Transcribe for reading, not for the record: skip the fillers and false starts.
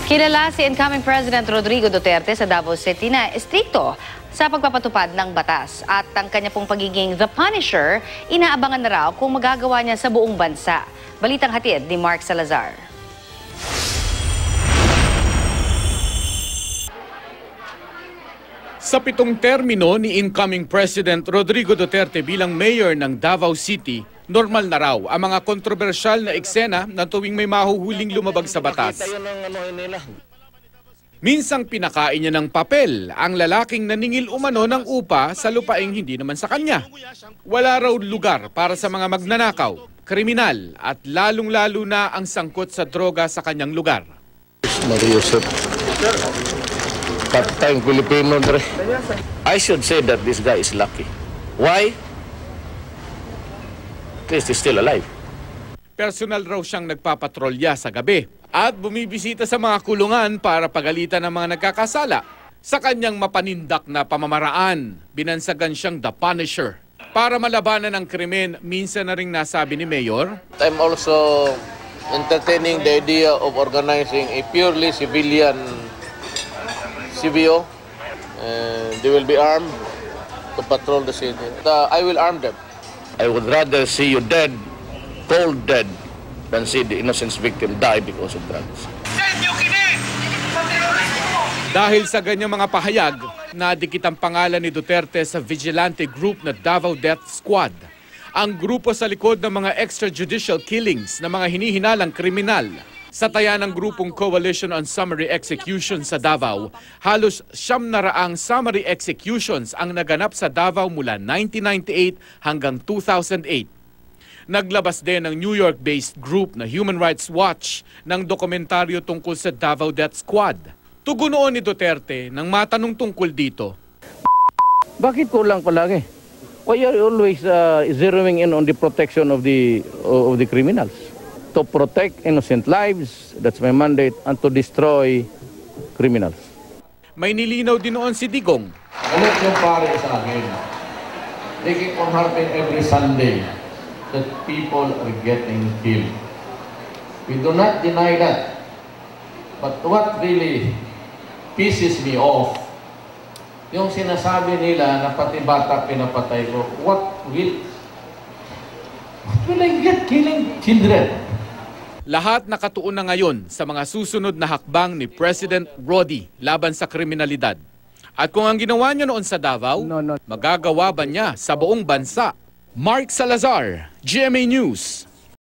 Kilala si incoming President Rodrigo Duterte sa Davao City na estrikto sa pagpapatupad ng batas. At ang kanya pong pagiging The Punisher, inaabangan na raw kung magagawa niya sa buong bansa. Balitang hatid ni Mark Salazar. Sa 7 termino ni incoming President Rodrigo Duterte bilang mayor ng Davao City, normal na raw ang mga kontrobersyal na eksena na tuwing may mahuhuling lumabag sa batas. Minsang pinakain niya ng papel ang lalaking naningil umano ng upa sa lupaing hindi naman sa kanya. Wala raw lugar para sa mga magnanakaw, kriminal at lalong-lalo na ang sangkot sa droga sa kanyang lugar. Part-time Filipino. I should say that this guy is lucky. Why? At least he's still alive. Personal raw siyang nagpapatrolya sa gabi at bumibisita sa mga kulungan para pagalitan ng mga nagkakasala. Sa kanyang mapanindak na pamamaraan, binansagan siyang The Punisher. Para malabanan ang krimen, minsan na ring nasabi ni Mayor, I'm also entertaining the idea of organizing a purely civilian CBO, and they will be armed to patrol the city. I will arm them. I would rather see you dead, cold dead, than see the innocent victim die because of drugs. Dahil sa ganyang mga pahayag, nadikit ang pangalan ni Duterte sa vigilante group na Davao Death Squad. Ang grupo sa likod ng mga extrajudicial killings ng mga hinihinalang kriminal. Sa taya ng grupong Coalition on Summary Execution sa Davao, halos 700 summary executions ang naganap sa Davao mula 1998 hanggang 2008. Naglabas din ng New York-based group na Human Rights Watch ng dokumentaryo tungkol sa Davao Death Squad. Tugunoon ni Duterte nang matanong tungkol dito. Bakit kulang palagi? Why are you always zeroing in on the protection of the criminals? To protect innocent lives, that's my mandate, and to destroy criminals. May nilinaw din noon si Digong. Alam yung pare sa akin, they keep on harping every Sunday that people are getting killed. We do not deny that. But what really pisses me off, yung sinasabi nila na pati bata pinapatay ko, what will I get killing children? Lahat nakatuon na ngayon sa mga susunod na hakbang ni President Rody laban sa kriminalidad. At kung ang ginawa niya noon sa Davao, magagawa ba niya sa buong bansa? Mark Salazar, GMA News.